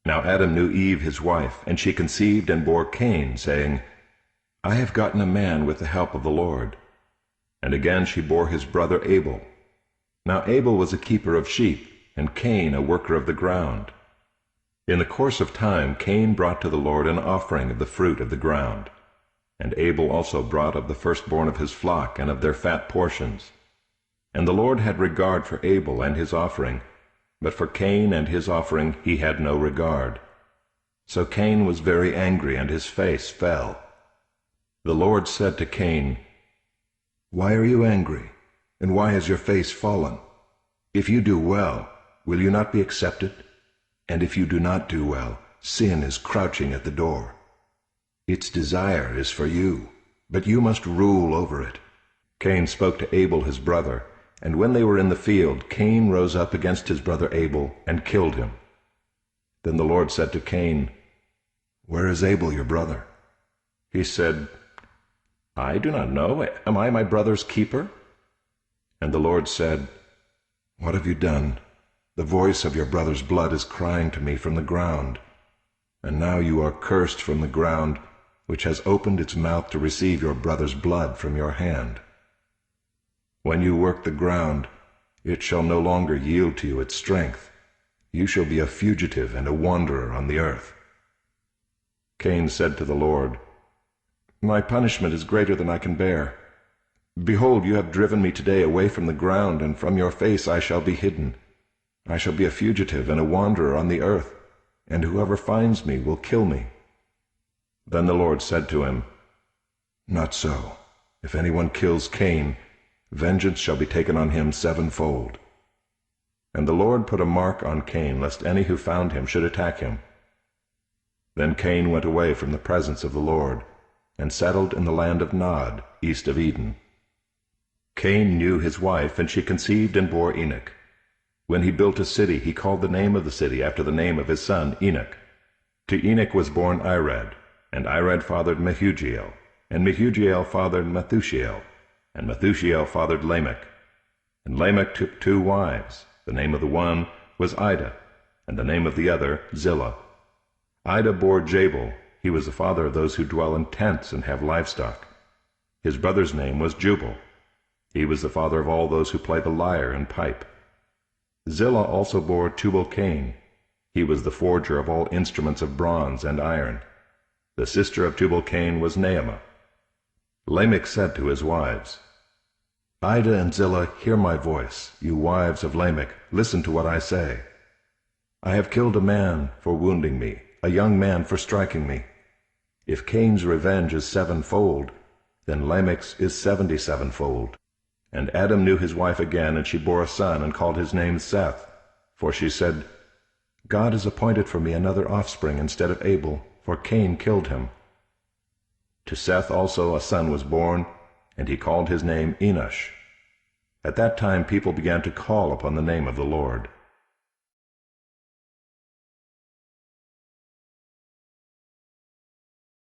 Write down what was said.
Now Adam knew Eve his wife, and she conceived and bore Cain, saying, I have gotten a man with the help of the Lord. And again she bore his brother Abel. Now Abel was a keeper of sheep, and Cain a worker of the ground. In the course of time Cain brought to the Lord an offering of the fruit of the ground. And Abel also brought of the firstborn of his flock and of their fat portions. And the Lord had regard for Abel and his offering, but for Cain and his offering he had no regard. So Cain was very angry, and his face fell. The Lord said to Cain, Why are you angry, and why has your face fallen? If you do well, will you not be accepted? And if you do not do well, sin is crouching at the door. Its desire is for you, but you must rule over it. Cain spoke to Abel his brother, and when they were in the field, Cain rose up against his brother Abel and killed him. Then the Lord said to Cain, Where is Abel your brother? He said, I do not know. Am I my brother's keeper? And the Lord said, What have you done? The voice of your brother's blood is crying to me from the ground. And now you are cursed from the ground, which has opened its mouth to receive your brother's blood from your hand. When you work the ground, it shall no longer yield to you its strength. You shall be a fugitive and a wanderer on the earth. Cain said to the Lord, My punishment is greater than I can bear. Behold, you have driven me today away from the ground, and from your face I shall be hidden. I shall be a fugitive and a wanderer on the earth, and whoever finds me will kill me. Then the Lord said to him, Not so. If anyone kills Cain, vengeance shall be taken on him sevenfold. And the Lord put a mark on Cain, lest any who found him should attack him. Then Cain went away from the presence of the Lord, and settled in the land of Nod, east of Eden. Cain knew his wife, and she conceived and bore Enoch. When he built a city, he called the name of the city after the name of his son Enoch. To Enoch was born Irad, and Irad fathered Mehujael, and Mehujael fathered Methushael, and Methushael fathered Lamech. And Lamech took 2 wives. The name of the one was Ida, and the name of the other Zillah. Ida bore Jabal. He was the father of those who dwell in tents and have livestock. His brother's name was Jubal. He was the father of all those who play the lyre and pipe. Zillah also bore Tubal-Cain. He was the forger of all instruments of bronze and iron. The sister of Tubal-Cain was Naamah. Lamech said to his wives, Ida and Zillah, hear my voice. You wives of Lamech, listen to what I say. I have killed a man for wounding me, a young man for striking me. If Cain's revenge is 7-fold, then Lamech's is 77-fold. And Adam knew his wife again, and she bore a son, and called his name Seth. For she said, God has appointed for me another offspring instead of Abel, for Cain killed him. To Seth also a son was born, and he called his name Enosh. At that time people began to call upon the name of the Lord.